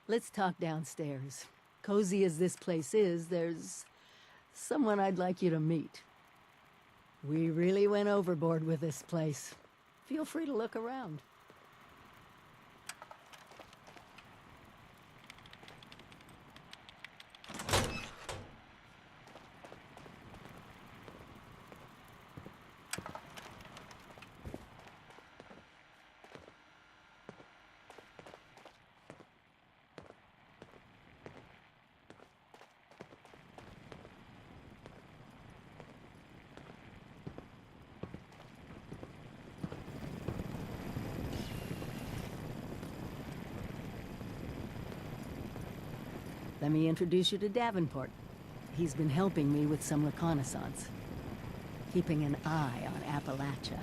Let's talk downstairs. Cozy as this place is, there's someone I'd like you to meet. We really went overboard with this place. Feel free to look around. Let me introduce you to Davenport. He's been helping me with some reconnaissance. Keeping an eye on Appalachia.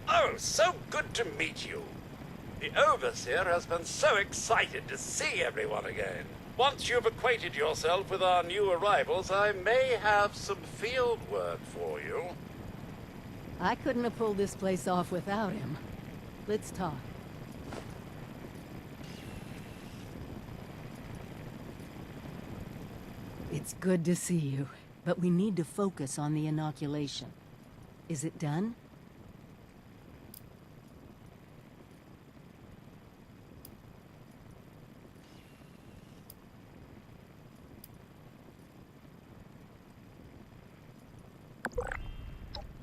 Oh, so good to meet you. The Overseer has been so excited to see everyone again. Once you've acquainted yourself with our new arrivals, I may have some field work for you. I couldn't have pulled this place off without him. Let's talk. It's good to see you, but we need to focus on the inoculation. Is it done?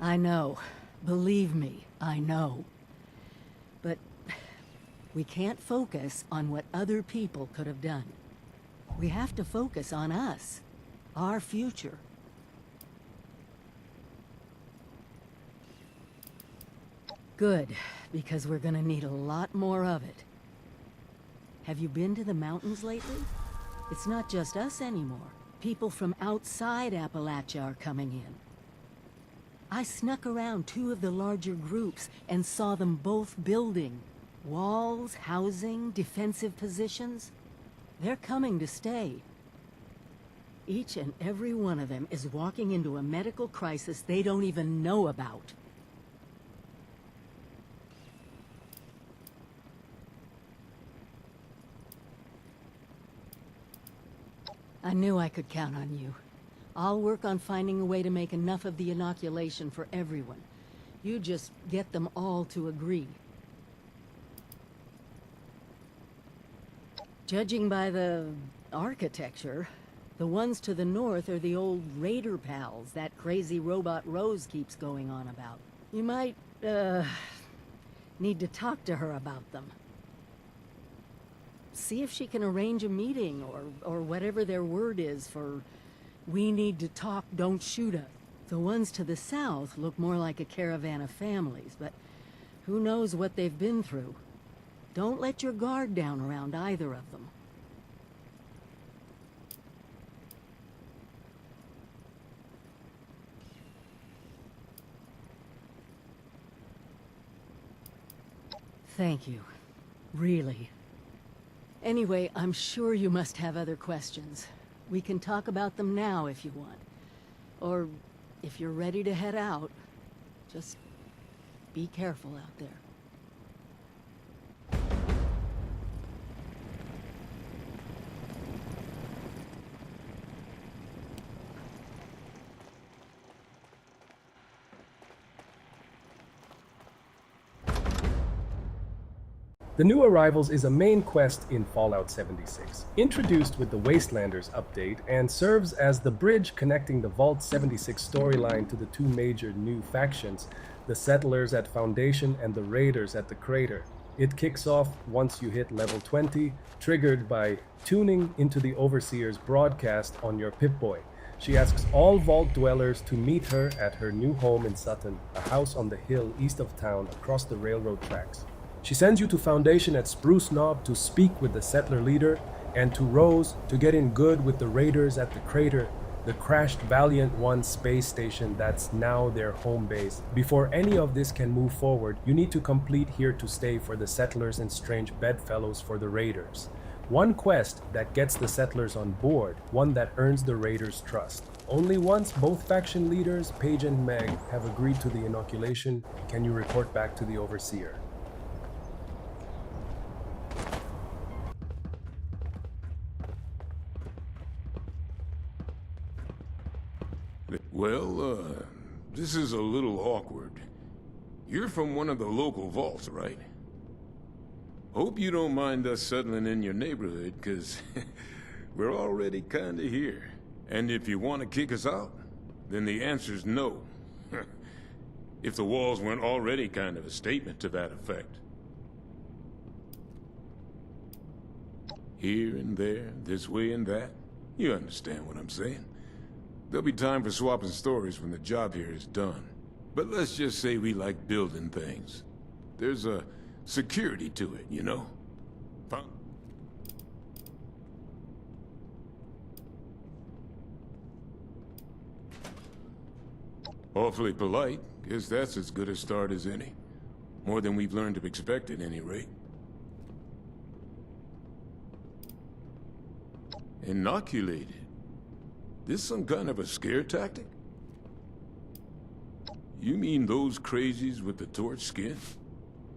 I know. Believe me, I know. But we can't focus on what other people could have done. We have to focus on us, our future. Good, because we're gonna need a lot more of it. Have you been to the mountains lately? It's not just us anymore. People from outside Appalachia are coming in. I snuck around two of the larger groups and saw them both building. Walls, housing, defensive positions. They're coming to stay. Each and every one of them is walking into a medical crisis they don't even know about. I knew I could count on you. I'll work on finding a way to make enough of the inoculation for everyone. You just get them all to agree. Judging by the architecture, the ones to the north are the old raider pals that crazy robot Rose keeps going on about. You might, need to talk to her about them. See if she can arrange a meeting, or whatever their word is for, we need to talk, don't shoot us. The ones to the south look more like a caravan of families, but who knows what they've been through. Don't let your guard down around either of them. Thank you. Really. Anyway, I'm sure you must have other questions. We can talk about them now if you want. Or if you're ready to head out, just be careful out there. The New Arrivals is a main quest in Fallout 76, introduced with the Wastelanders update and serves as the bridge connecting the Vault 76 storyline to the two major new factions, the Settlers at Foundation and the Raiders at the Crater. It kicks off once you hit level 20, triggered by tuning into the Overseer's broadcast on your Pip-Boy. She asks all Vault dwellers to meet her at her new home in Sutton, a house on the hill east of town across the railroad tracks. She sends you to Foundation at Spruce Knob to speak with the settler leader, and to Rose to get in good with the Raiders at the Crater, the crashed Valiant 1 space station that's now their home base. Before any of this can move forward, you need to complete Here to Stay for the Settlers and Strange Bedfellows for the Raiders. One quest that gets the Settlers on board, one that earns the Raiders' trust. Only once both faction leaders, Paige and Meg, have agreed to the inoculation, can you report back to the Overseer. Well, this is a little awkward. You're from one of the local vaults, right? Hope you don't mind us settling in your neighborhood, 'cause we're already kinda here. And if you want to kick us out, then the answer's no. If the walls weren't already kind of a statement to that effect. Here and there, this way and that. You understand what I'm saying. There'll be time for swapping stories when the job here is done. But let's just say we like building things. There's a security to it, you know? Fun. Awfully polite. Guess that's as good a start as any. More than we've learned to expect at any rate. Inoculated? This some kind of a scare tactic? You mean those crazies with the torch skin?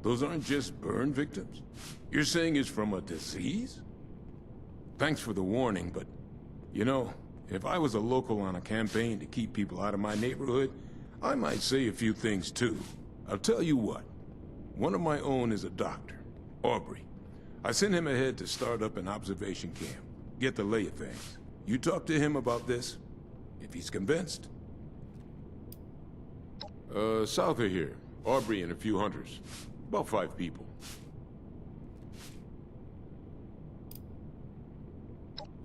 Those aren't just burn victims? You're saying it's from a disease? Thanks for the warning, but, you know, if I was a local on a campaign to keep people out of my neighborhood, I might say a few things too. I'll tell you what. One of my own is a doctor, Aubrey. I sent him ahead to start up an observation camp. Get the lay of things. You talk to him about this. If he's convinced. South of here. Aubrey and a few hunters. About 5 people.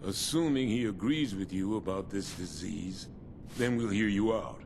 Assuming he agrees with you about this disease, then we'll hear you out.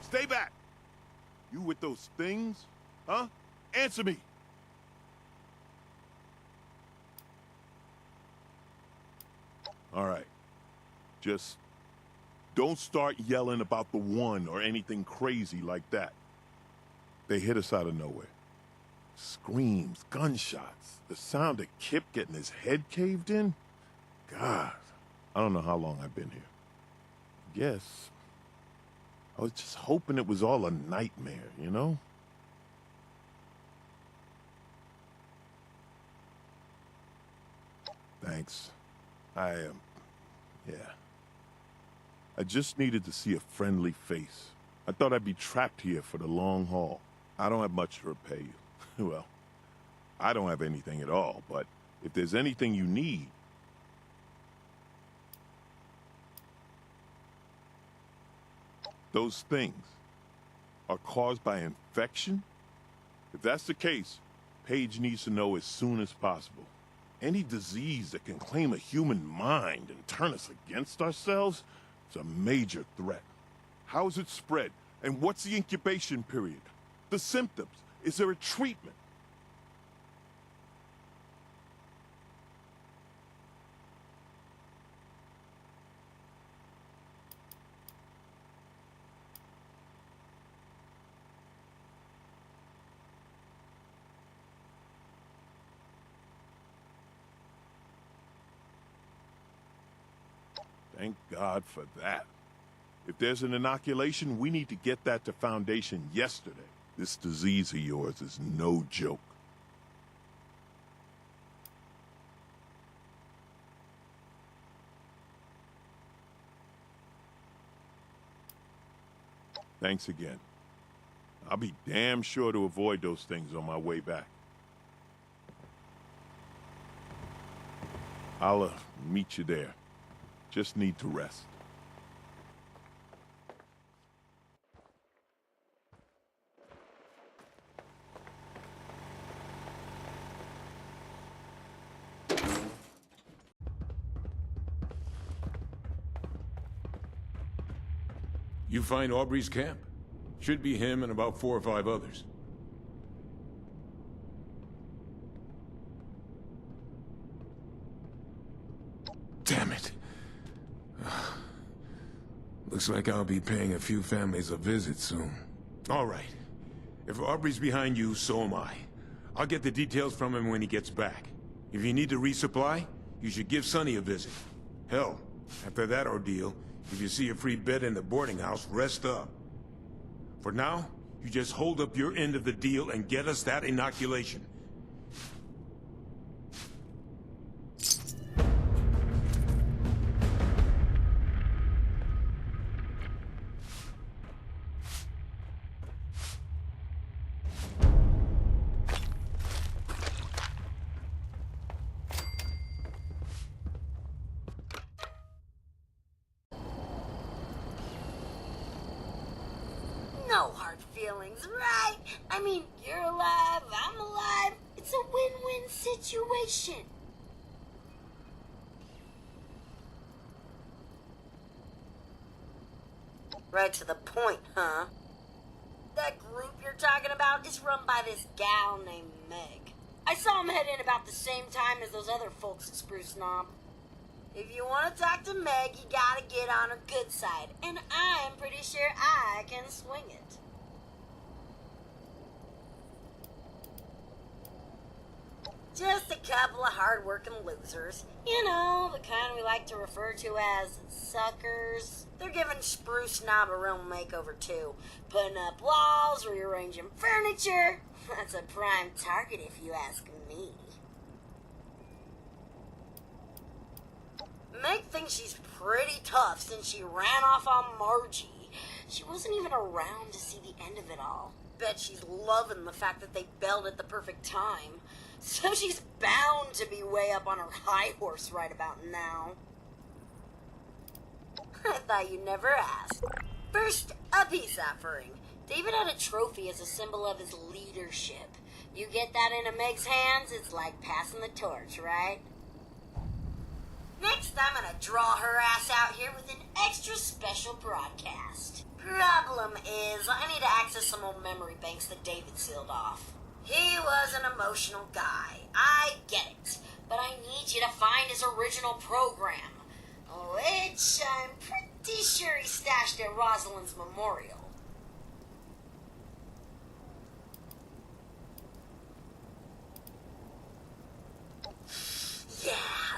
Stay back! You with those things? Huh? Answer me! Alright. Just don't start yelling about the one or anything crazy like that. They hit us out of nowhere. Screams, gunshots, the sound of Kip getting his head caved in. God, I don't know how long I've been here. Guess I was just hoping it was all a nightmare, you know? Thanks. Yeah. I just needed to see a friendly face. I thought I'd be trapped here for the long haul. I don't have much to repay you. Well, I don't have anything at all, but if there's anything you need... Those things are caused by infection? If that's the case, Paige needs to know as soon as possible. Any disease that can claim a human mind and turn us against ourselves is a major threat. How is it spread? And what's the incubation period? The symptoms? Is there a treatment? Thank God for that. If there's an inoculation, we need to get that to Foundation yesterday. This disease of yours is no joke. Thanks again. I'll be damn sure to avoid those things on my way back. I'll meet you there. Just need to rest. You find Aubrey's camp? Should be him and about 4 or 5 others. Damn it. Looks like I'll be paying a few families a visit soon. All right. If Aubrey's behind you, so am I. I'll get the details from him when he gets back. If you need to resupply, you should give Sonny a visit. Hell, after that ordeal, if you see a free bed in the boarding house, rest up. For now, you just hold up your end of the deal and get us that inoculation. No hard feelings, right? I mean, you're alive, I'm alive. It's a win-win situation. Right to the point, huh? That group you're talking about is run by this gal named Meg. I saw him head in about the same time as those other folks at Spruce Knob. If you want to talk to Meg, you gotta get on her good side, and I'm pretty sure I can swing it. Just a couple of hard-working losers. You know, the kind we like to refer to as suckers. They're giving Spruce Knob a real makeover, too. Putting up walls, rearranging furniture. That's a prime target if you ask me. Meg thinks she's pretty tough since she ran off on Margie. She wasn't even around to see the end of it all. Bet she's loving the fact that they bailed at the perfect time. So she's bound to be way up on her high horse right about now. I thought you'd never ask. First, a peace offering. David had a trophy as a symbol of his leadership. You get that into Meg's hands, it's like passing the torch, right? Next, I'm gonna draw her ass out here with an extra special broadcast. Problem is, I need to access some old memory banks that David sealed off. He was an emotional guy. I get it. But I need you to find his original program, which I'm pretty sure he stashed at Rosalyn's memorial. Yeah,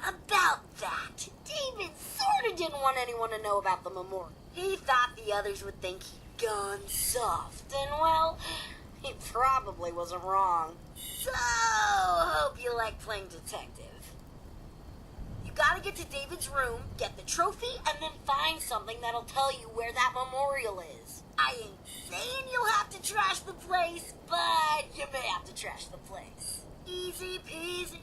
about that. David sorta didn't want anyone to know about the memorial. He thought the others would think he'd gone soft, and well, he probably wasn't wrong. So, hope you like playing detective. You gotta get to David's room, get the trophy, and then find something that'll tell you where that memorial is. I ain't saying you'll have to trash the place, but you may have to trash the place. Easy peasy.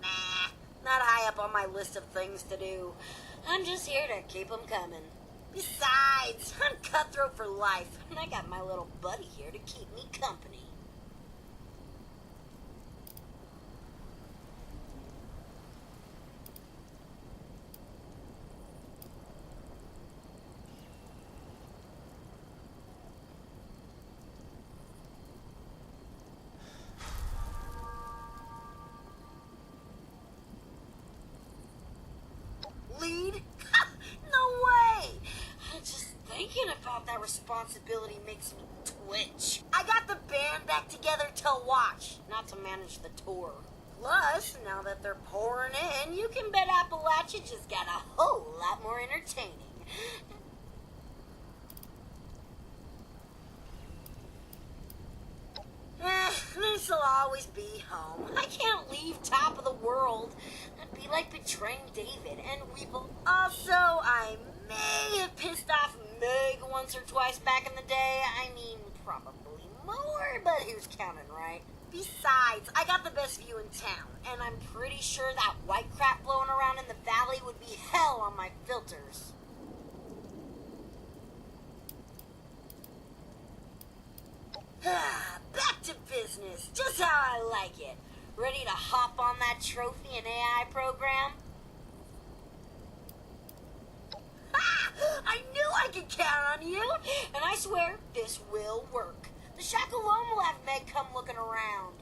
Nah, not high up on my list of things to do. I'm just here to keep them coming. Besides, I'm cutthroat for life, and I got my little buddy here to keep me company. Lead? No way! Just thinking about that responsibility makes me twitch. I got the band back together to watch, not to manage the tour. Plus, now that they're pouring in, you can bet Appalachia just got a whole lot more entertaining. This'll always be home. I can't leave top of the world. That'd be like betraying David, and we both... Also, I may have pissed off Meg once or twice back in the day. I mean, probably more, but who's counting, right? Besides, I got the best view in town, and I'm pretty sure that white crap blowing around in the valley would be hell on my filters. Back to business, just how I like it. Ready to hop on that trophy and AI program? Ha! I knew I could count on you, and I swear this will work. The shack alone will have Meg come looking around.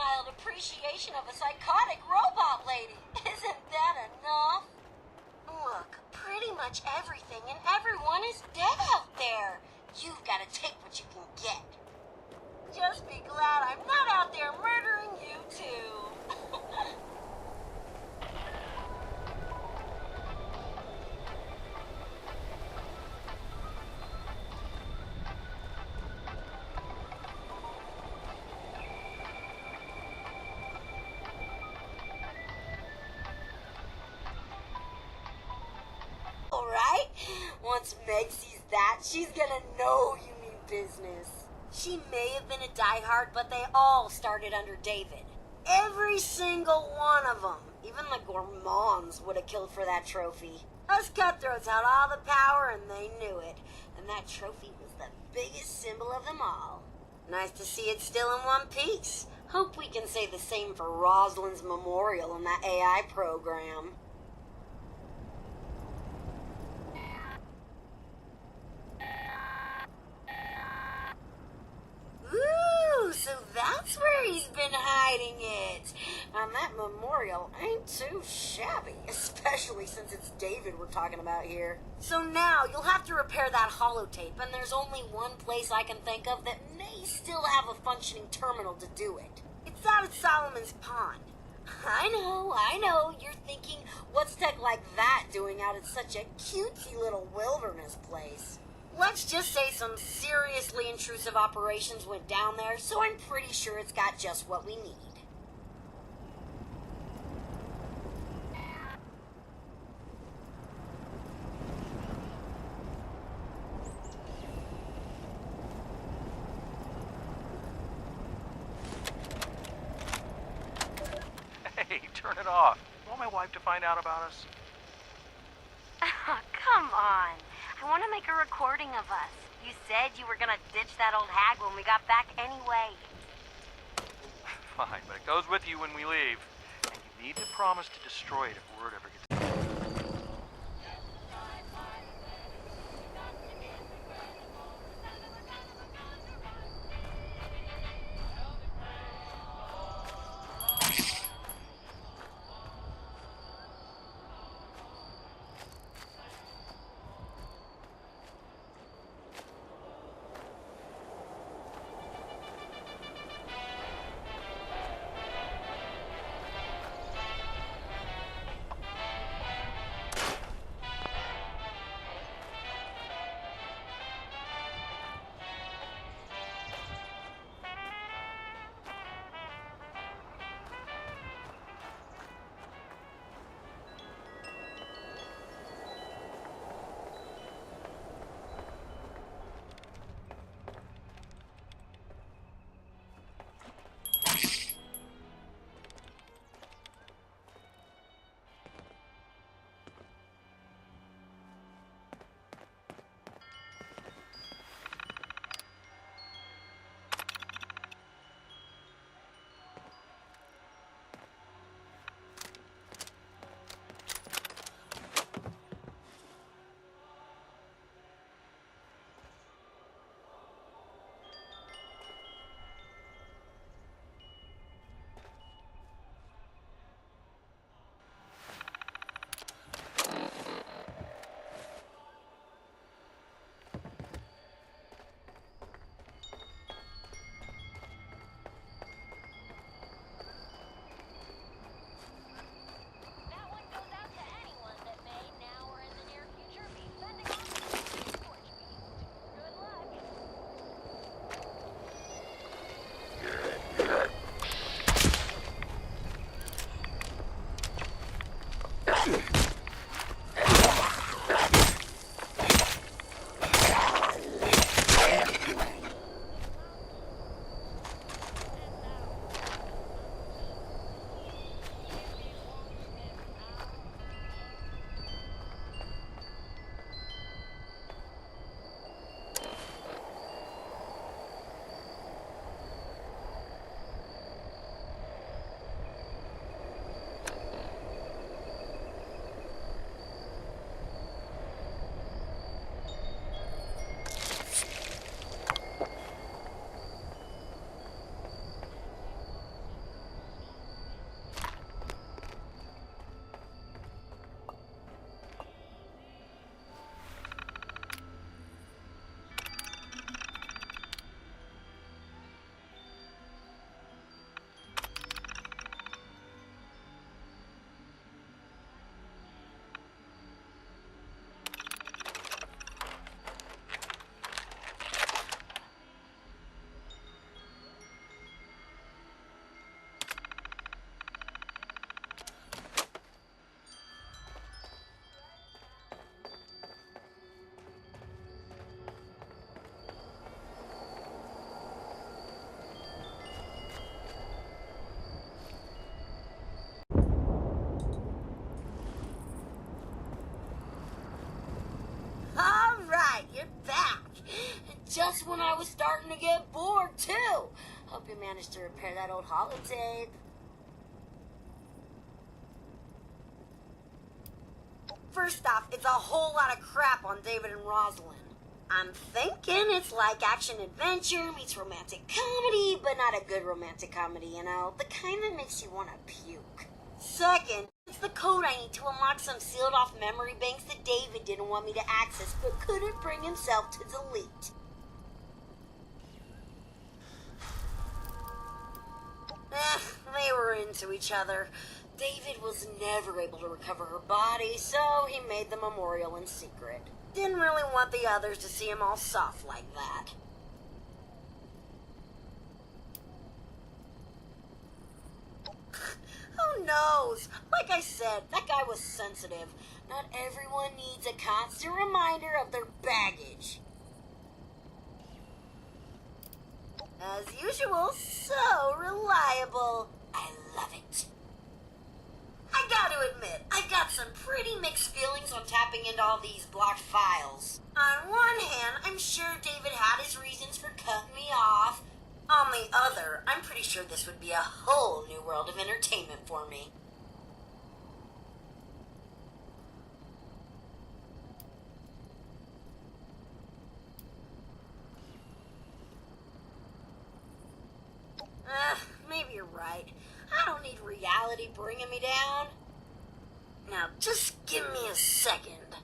mild appreciation of a psychotic robot lady. Isn't that enough? Look, pretty much everything and everyone is dead out there. You've got to take what you can get. Just be glad I'm not out there murdering you too. Alright? Once Meg sees that, she's gonna know you mean business. She may have been a diehard, but they all started under David. Every single one of them. Even the gourmands would have killed for that trophy. Us cutthroats had all the power and they knew it. And that trophy was the biggest symbol of them all. Nice to see it still in one piece. Hope we can say the same for Rosalyn's memorial in that AI program. Ooh, so that's where he's been hiding it. And that memorial ain't too shabby, especially since it's David we're talking about here. So now you'll have to repair that holotape, and there's only one place I can think of that may still have a functioning terminal to do it. It's out at Solomon's Pond. I know, you're thinking, what's tech like that doing out at such a cutesy little wilderness place? Let's just say some seriously intrusive operations went down there, so I'm pretty sure it's got just what we need. Hey, turn it off. Want my wife to find out about us? Come on. I want to make a recording of us. You said you were going to ditch that old hag when we got back anyway. Fine, but it goes with you when we leave. And you need to promise to destroy it if word ever gets... just when I was starting to get bored, too. Hope you managed to repair that old holotape. First off, it's a whole lot of crap on David and Rosalyn. I'm thinking it's like action-adventure meets romantic comedy, but not a good romantic comedy, you know? The kind that makes you want to puke. Second, it's the code I need to unlock some sealed-off memory banks that David didn't want me to access, but couldn't bring himself to delete. They were into each other. David was never able to recover her body, so he made the memorial in secret. Didn't really want the others to see him all soft like that. Who knows? Like I said, that guy was sensitive. Not everyone needs a constant reminder of their baggage. As usual, so reliable. I love it. I gotta admit, I got some pretty mixed feelings on tapping into all these blocked files. On one hand, I'm sure David had his reasons for cutting me off. On the other, I'm pretty sure this would be a whole new world of entertainment for me. Maybe you're right. I don't need reality bringing me down. Now, just give me a second.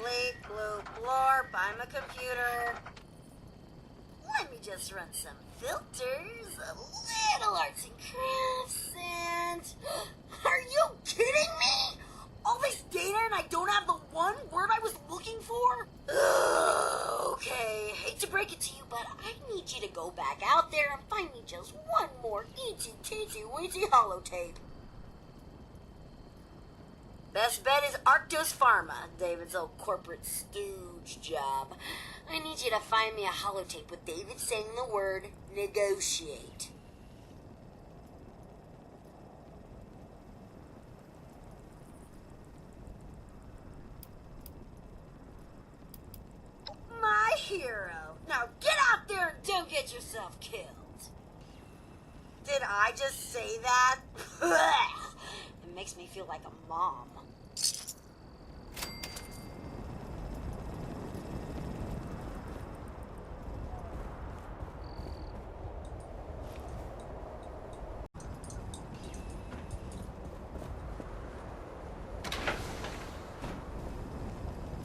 Bleep, bloop, blorp, I'm a computer. Let me just run some filters, a little arts and crafts, and... Are you kidding me? All this data and I don't have the one word I was looking for? Okay, hate to break it to you, but I need you to go back out there and find me just one more eensy-teensy-weensy holotape. Best bet is Arktos Pharma, David's old corporate stooge job. I need you to find me a holotape with David saying the word negotiate. My hero. Now get out there and don't get yourself killed. Did I just say that? It makes me feel like a mom.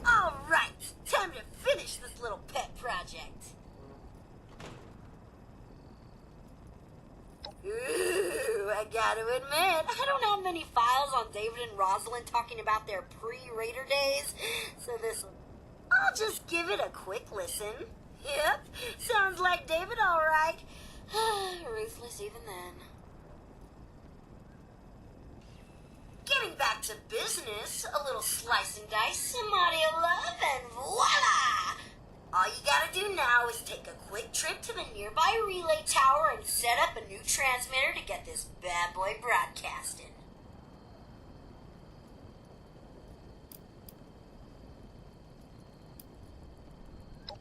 All right, time to finish this little pet project. Ooh, I gotta admit, I don't have many files on David and Rosalyn talking about their pre-Raider days, so I'll just give it a quick listen. Yep, sounds like David all right. Ruthless even then. Getting back to business, a little slice and dice, some audio love, and voila! All you gotta do now is take a quick trip to the nearby relay tower and set up a new transmitter to get this bad boy broadcasting.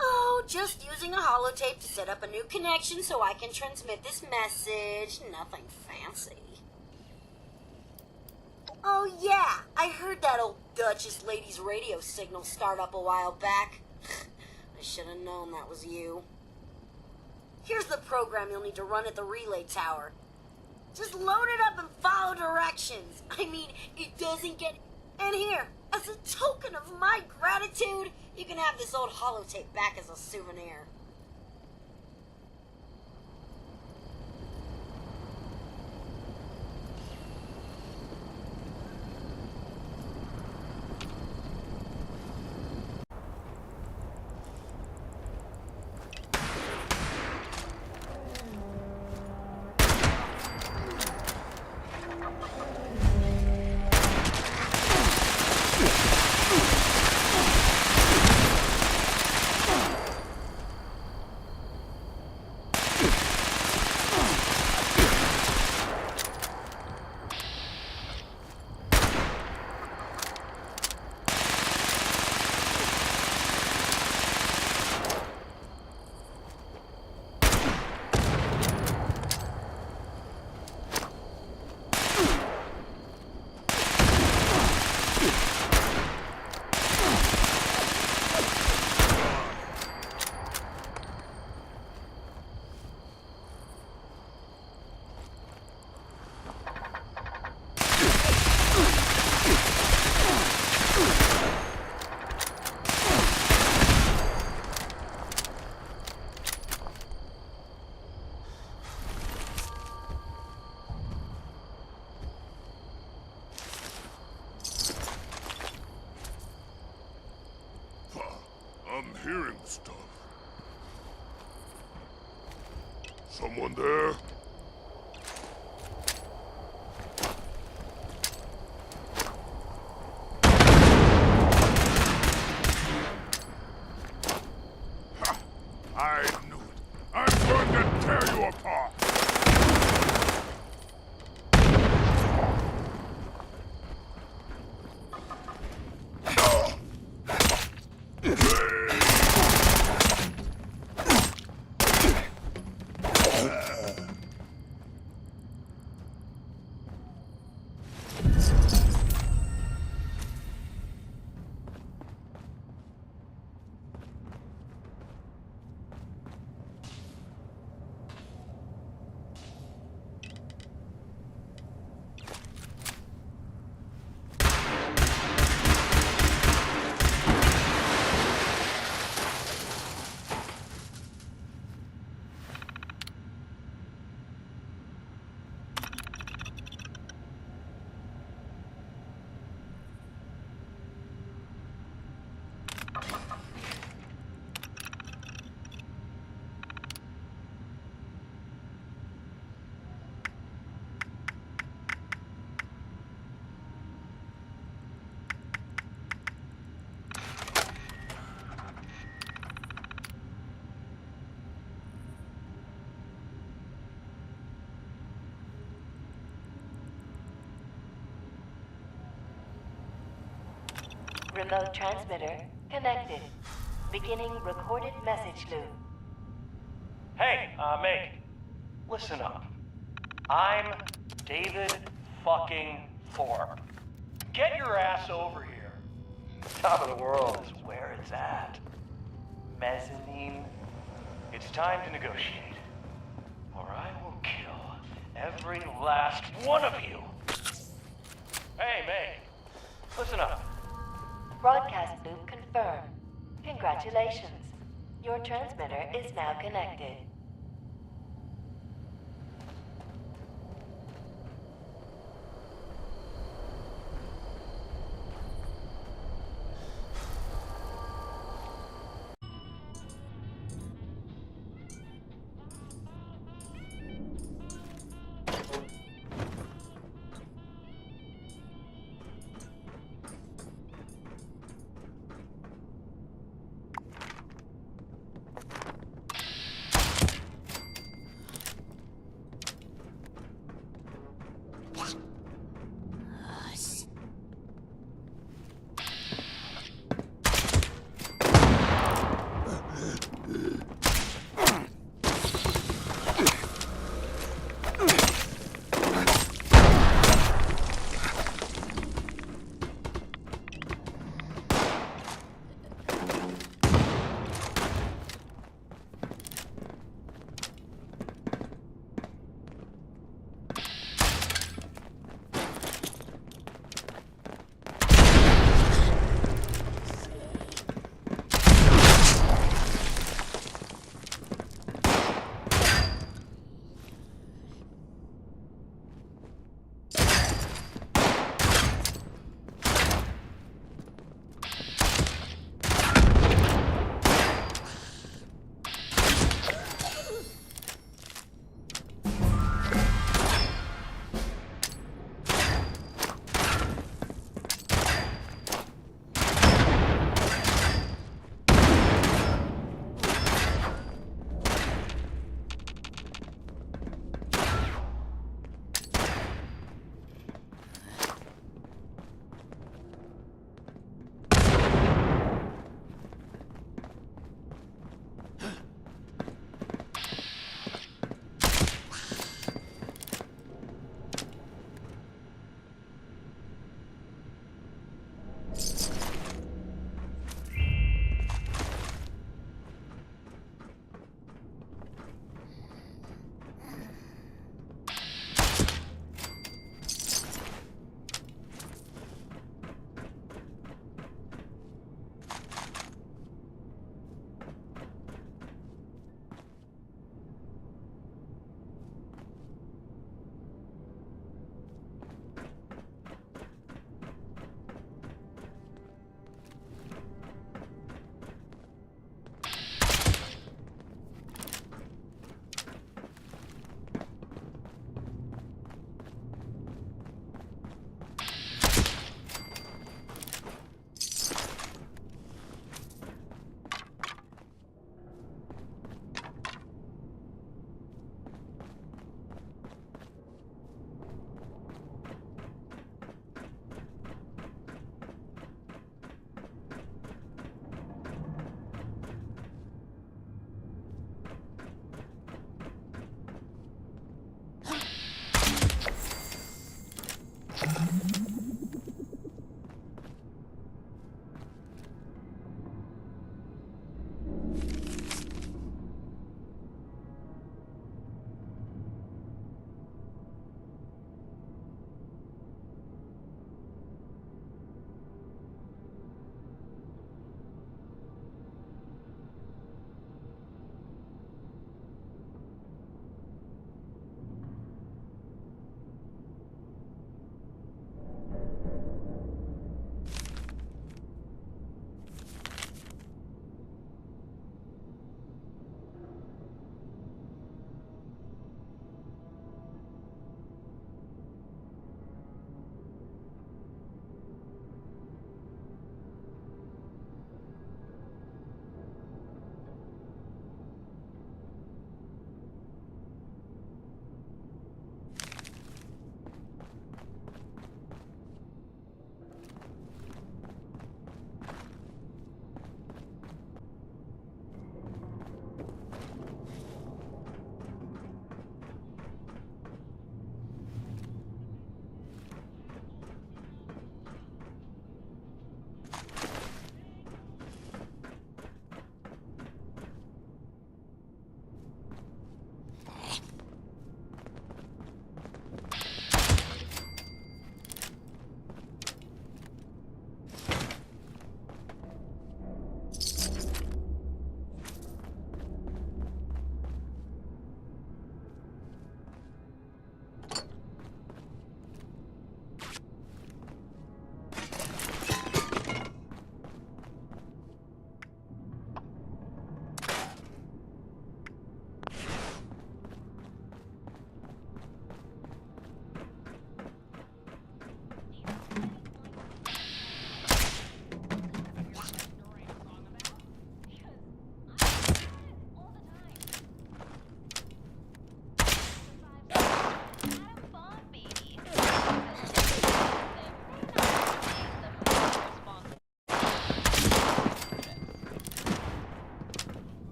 Oh, just using a holotape to set up a new connection so I can transmit this message. Nothing fancy. Oh yeah, I heard that old Duchess lady's radio signal start up a while back. I should have known that was you. Here's the program you'll need to run at the relay tower. Just load it up and follow directions. I mean, it doesn't get... And here, as a token of my gratitude, you can have this old holotape back as a souvenir. Someone there? I knew it. I'm going to tear you apart. Remote transmitter connected. Beginning recorded message loop. Hey, Meg, listen up. I'm David fucking Thorpe. Get your ass over here. Top of the world is where it's at. Mezzanine. It's time to negotiate, or I will kill every last one of you. Hey, Meg, listen up. Broadcast loop confirmed. Congratulations. Your transmitter is now connected.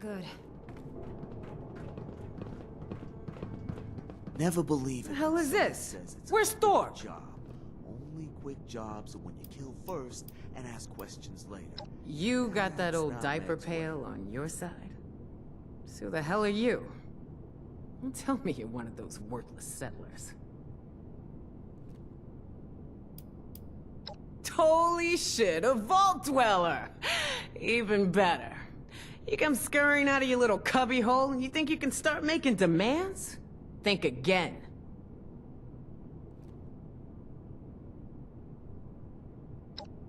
good. Never believe it. The hell is this? Says it's Where's a Thor? job. Only quick jobs are when you kill first and ask questions later. You got that That's old not diaper Meg's way. pail on your side? So who the hell are you? Don't tell me you're one of those worthless settlers. Holy shit, a vault dweller! Even better. You come scurrying out of your little cubby hole and you think you can start making demands? Think again.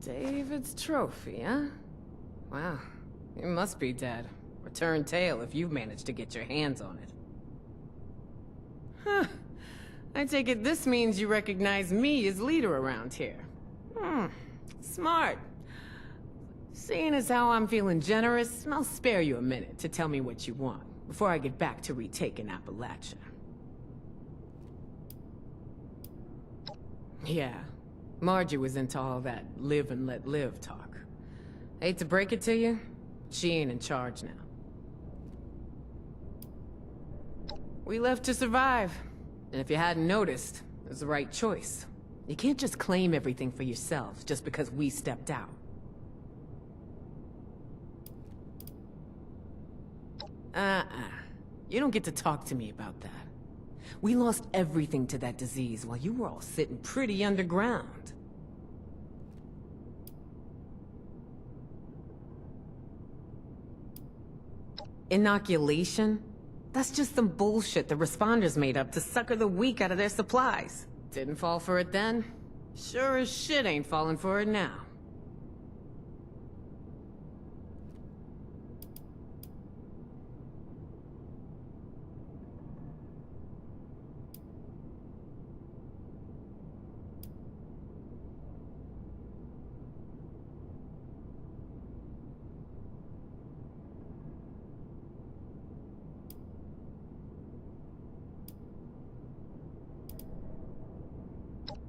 David's trophy, huh? Wow, it must be dead. Return tail if you've managed to get your hands on it. Huh. I take it this means you recognize me as leader around here. Smart. Seeing as how I'm feeling generous, I'll spare you a minute to tell me what you want before I get back to retaking Appalachia. Yeah, Margie was into all that live and let live talk. Hate to break it to you, she ain't in charge now. We left to survive, and if you hadn't noticed, it was the right choice. You can't just claim everything for yourselves just because we stepped out. You don't get to talk to me about that. We lost everything to that disease while you were all sitting pretty underground. Inoculation? That's just some bullshit the responders made up to sucker the weak out of their supplies. Didn't fall for it then? Sure as shit ain't falling for it now.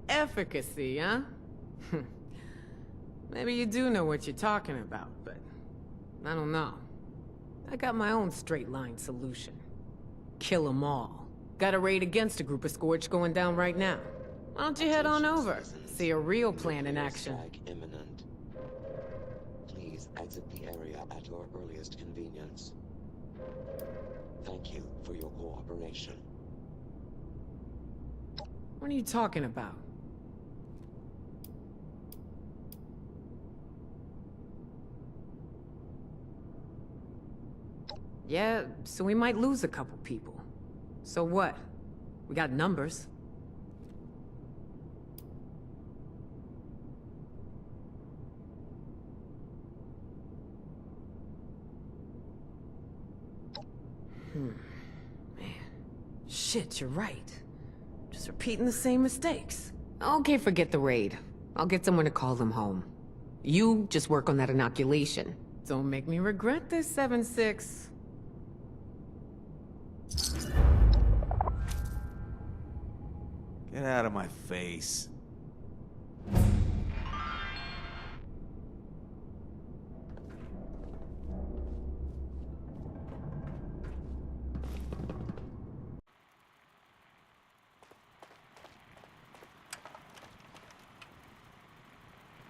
Efficacy, huh? Maybe you do know what you're talking about, but I don't know. I got my own straight-line solution. Kill 'em all. Got a raid against a group of Scorched going down right now. Why don't you head on over? See a real plan in action. Imminent. Please exit the area at your earliest convenience. Thank you for your cooperation. What are you talking about? Yeah, so we might lose a couple people. So what? We got numbers. Man. Shit, you're right. Just repeating the same mistakes. Okay, forget the raid. I'll get someone to call them home. You just work on that inoculation. Don't make me regret this, 7-6. Get out of my face.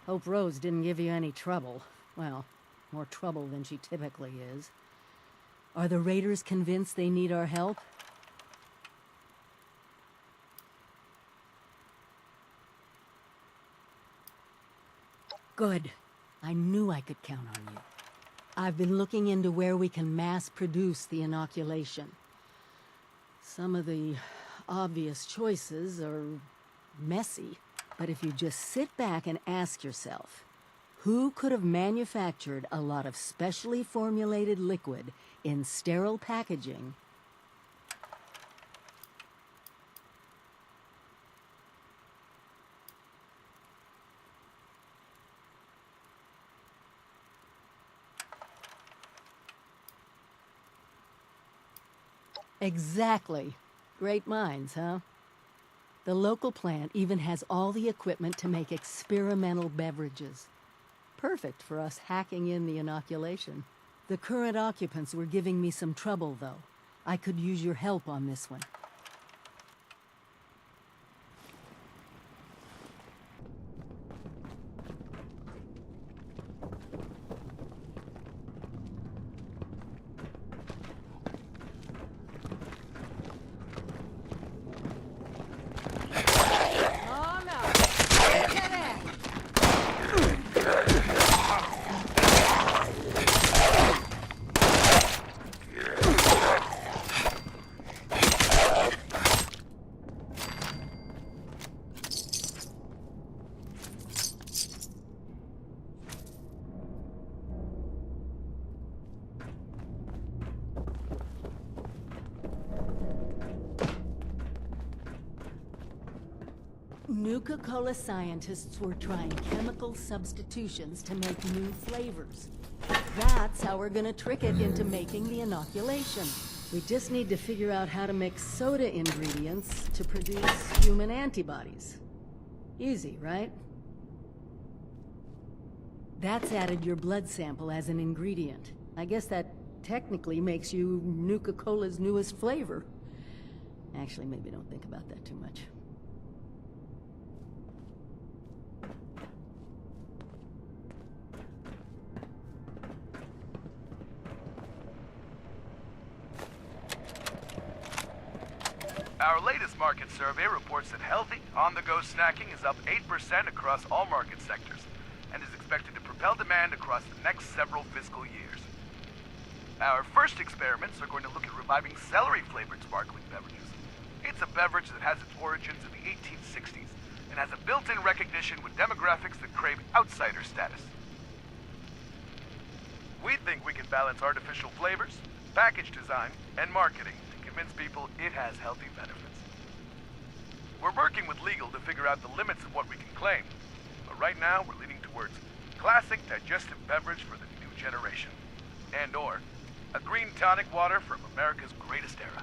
Hope Rose didn't give you any trouble. Well, more trouble than she typically is. Are the raiders convinced they need our help? Good. I knew I could count on you. I've been looking into where we can mass produce the inoculation. Some of the obvious choices are messy, but if you just sit back and ask yourself, who could have manufactured a lot of specially formulated liquid in sterile packaging? Exactly. Great minds, huh? The local plant even has all the equipment to make experimental beverages. Perfect for us hacking in the inoculation. The current occupants were giving me some trouble, though. I could use your help on this one. Nuka-Cola scientists were trying chemical substitutions to make new flavors. That's how we're gonna trick it into making the inoculation. We just need to figure out how to mix soda ingredients to produce human antibodies. Easy, right? That's added your blood sample as an ingredient. I guess that technically makes you Nuka-Cola's newest flavor. Actually, maybe don't think about that too much. Our latest market survey reports that healthy, on-the-go snacking is up 8% across all market sectors and is expected to propel demand across the next several fiscal years. Our first experiments are going to look at reviving celery-flavored sparkling beverages. It's a beverage that has its origins in the 1860s and has a built-in recognition with demographics that crave outsider status. We think we can balance artificial flavors, package design, and marketing to convince people it has healthy benefits. We're working with legal to figure out the limits of what we can claim, but right now we're leaning towards classic digestive beverage for the new generation, and/or a green tonic water from America's greatest era.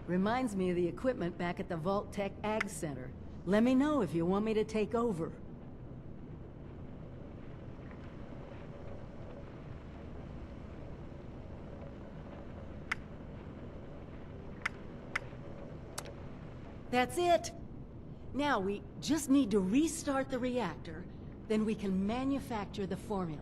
Reminds me of the equipment back at the Vault Tech Ag Center. Let me know if you want me to take over. That's it! Now we just need to restart the reactor, then we can manufacture the formula.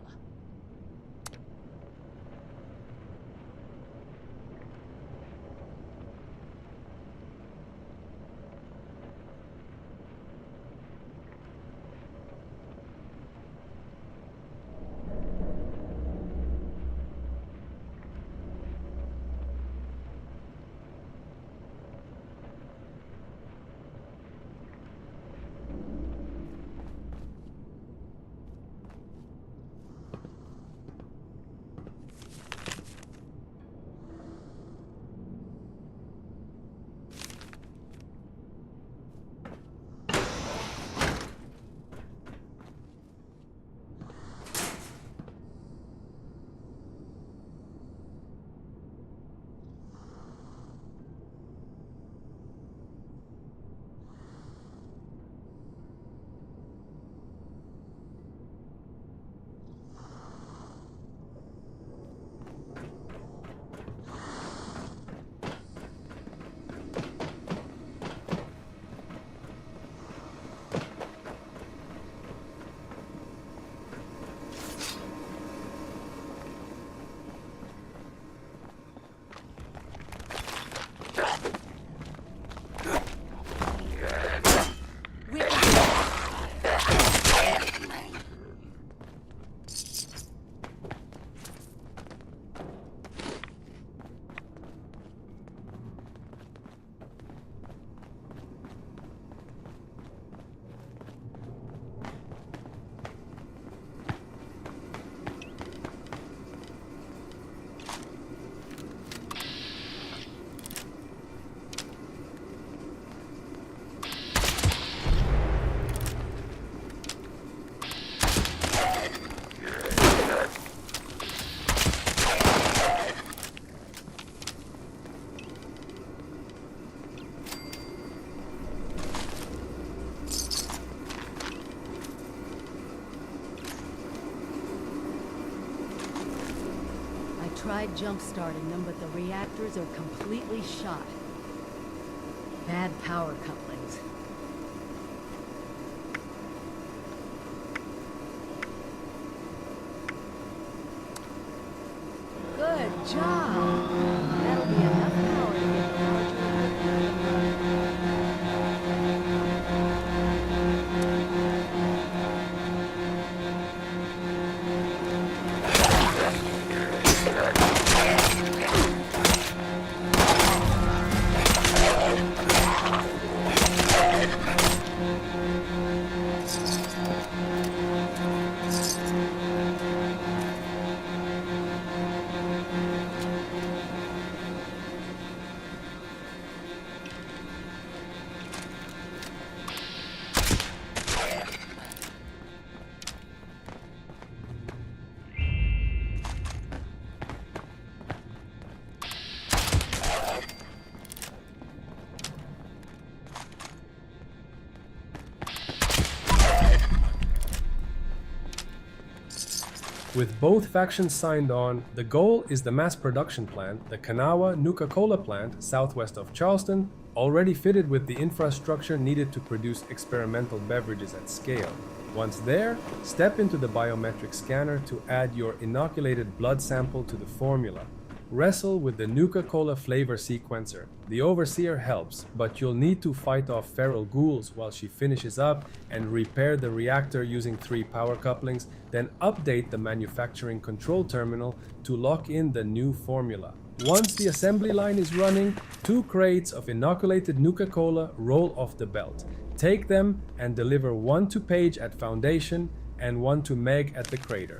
tried jump-starting them, but the reactors are completely shot. Bad power couplings. Good job! That'll be enough power to get the larger With both factions signed on, the goal is the mass production plant, the Kanawha Nuka-Cola plant southwest of Charleston, already fitted with the infrastructure needed to produce experimental beverages at scale. Once there, step into the biometric scanner to add your inoculated blood sample to the formula. Wrestle with the Nuka-Cola flavor sequencer. The Overseer helps, but you'll need to fight off feral ghouls while she finishes up and repair the reactor using 3 power couplings, then update the manufacturing control terminal to lock in the new formula. Once the assembly line is running, 2 crates of inoculated Nuka-Cola roll off the belt. Take them and deliver 1 to Paige at Foundation and 1 to Meg at the crater.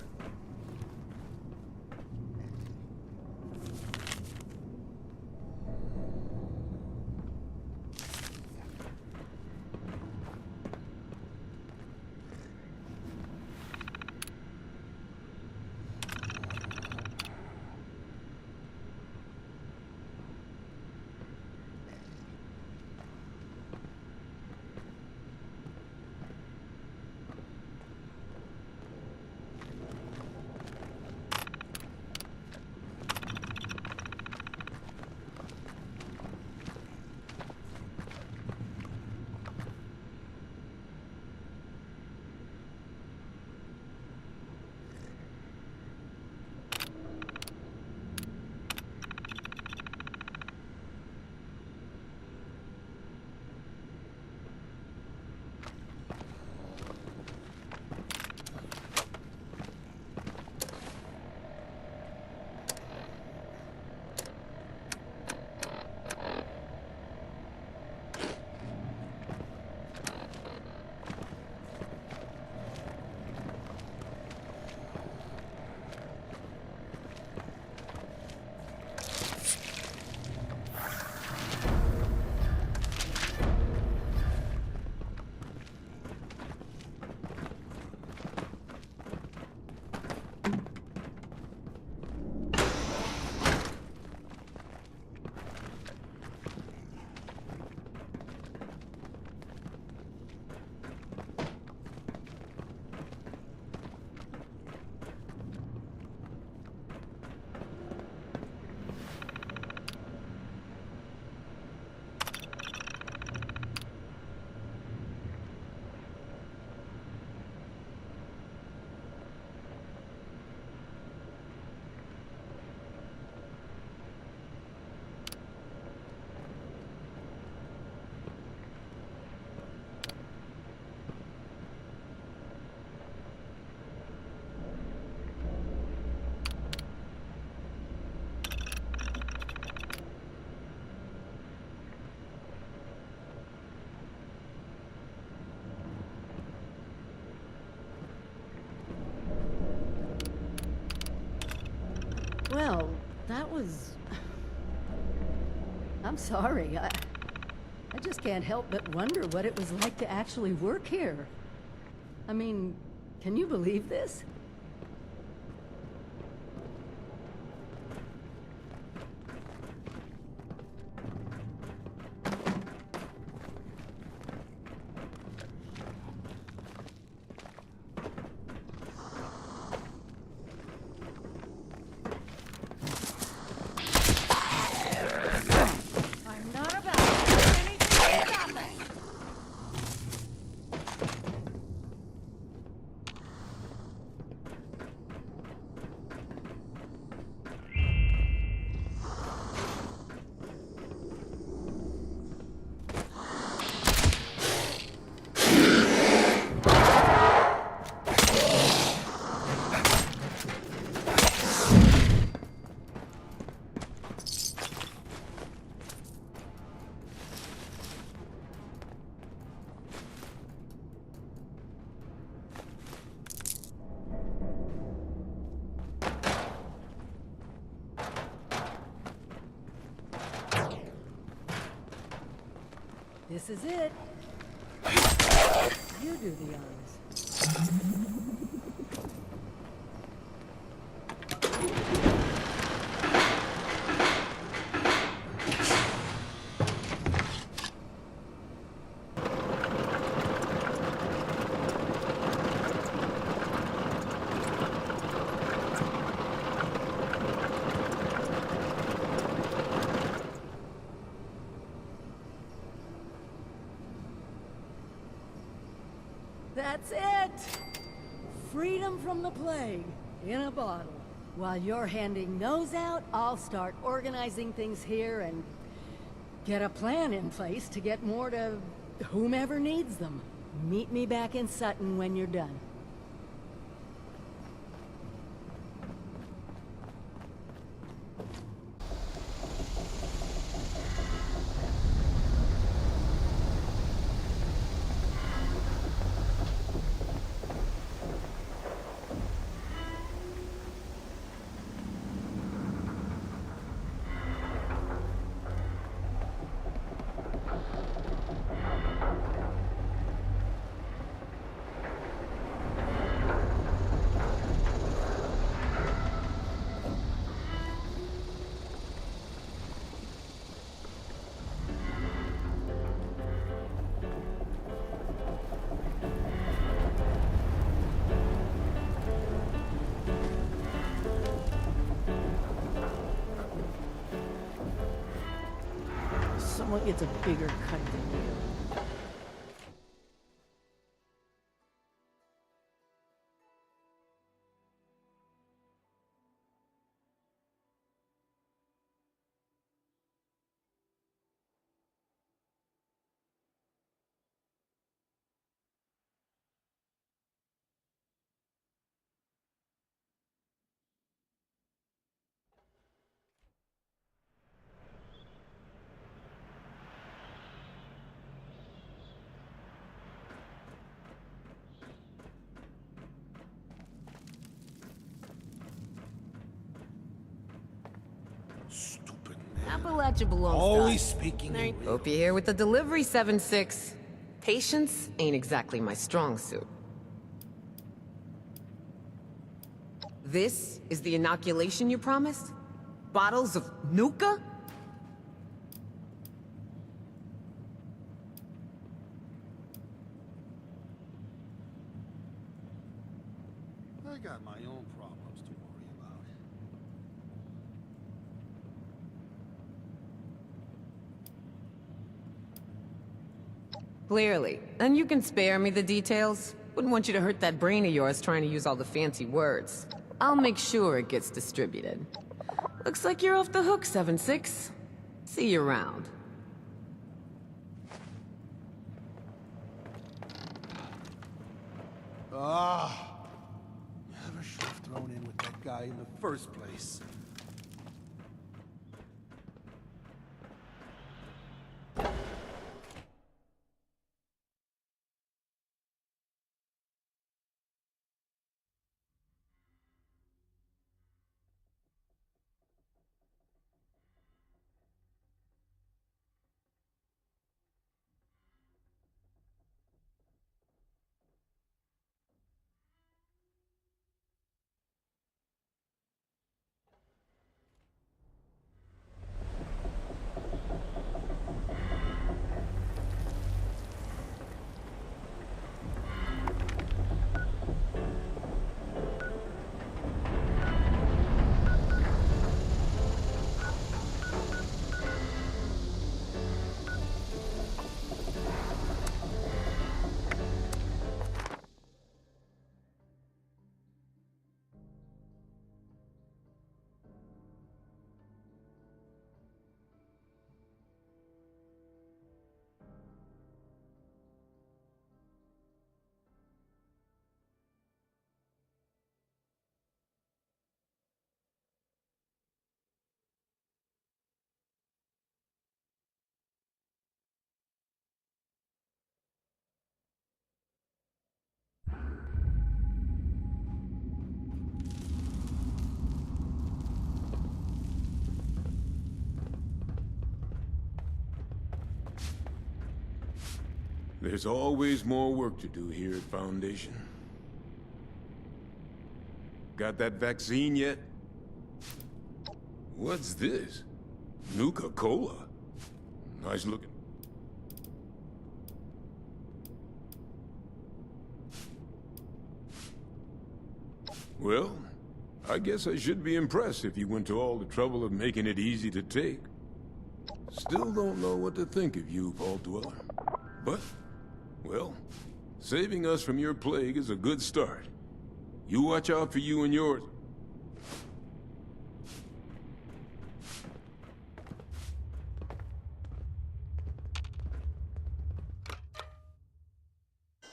Well, that was... I'm sorry. I just can't help but wonder what it was like to actually work here. I mean, can you believe this? This is it. You do the honors. That's it! Freedom from the plague, in a bottle. While you're handing those out, I'll start organizing things here and get a plan in place to get more to whomever needs them. Meet me back in Sutton when you're done. Someone gets a bigger cut than you. Appalachia belongs Always to us. speaking in riddles. Hope you're here with the delivery, 7-6. Patience ain't exactly my strong suit. This is the inoculation you promised? Bottles of Nuka? I got my own problems to worry about. Clearly. And you can spare me the details. Wouldn't want you to hurt that brain of yours trying to use all the fancy words. I'll make sure it gets distributed. Looks like you're off the hook, 7-6. See you around. Never should have thrown in with that guy in the first place. There's always more work to do here at Foundation. Got that vaccine yet? What's this? Nuka-Cola? Nice looking. Well, I guess I should be impressed if you went to all the trouble of making it easy to take. Still don't know what to think of you, Vault Dweller. But, well, saving us from your plague is a good start. You watch out for you and yours.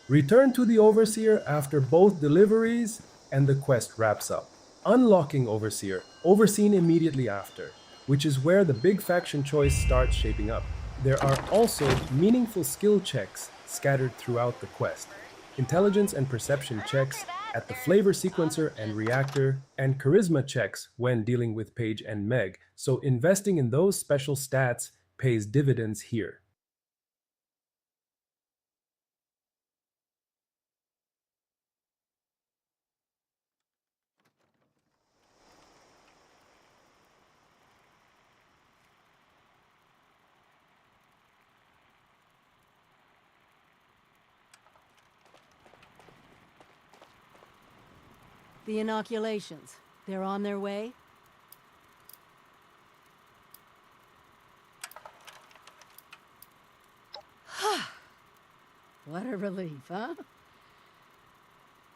Return to the Overseer after both deliveries and the quest wraps up. Unlocking Overseer, overseen immediately after, which is where the big faction choice starts shaping up. There are also meaningful skill checks scattered throughout the quest. Intelligence and perception checks at the flavor sequencer and reactor, and charisma checks when dealing with Paige and Meg, so investing in those special stats pays dividends here. The inoculations, they're on their way? What a relief, huh?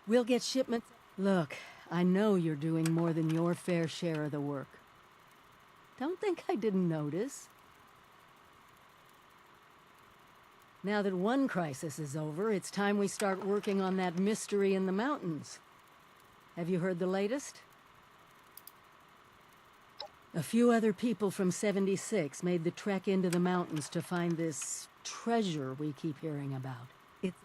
We'll get shipments. Look, I know you're doing more than your fair share of the work. Don't think I didn't notice. Now that one crisis is over, it's time we start working on that mystery in the mountains. Have you heard the latest? A few other people from 76 made the trek into the mountains to find this treasure we keep hearing about. It's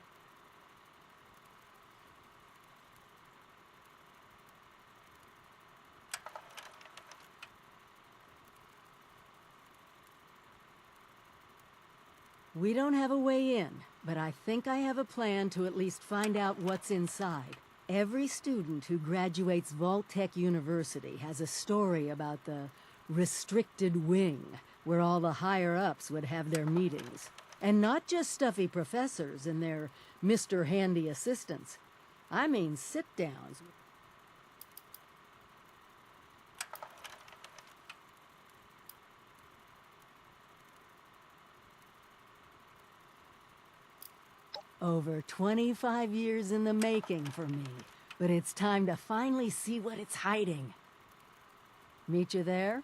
We don't have a way in, but I think I have a plan to at least find out what's inside. Every student who graduates Vault-Tec University has a story about the restricted wing, where all the higher-ups would have their meetings. And not just stuffy professors and their Mr. Handy assistants. I mean sit-downs. Over 25 years in the making for me, but it's time to finally see what it's hiding. Meet you there?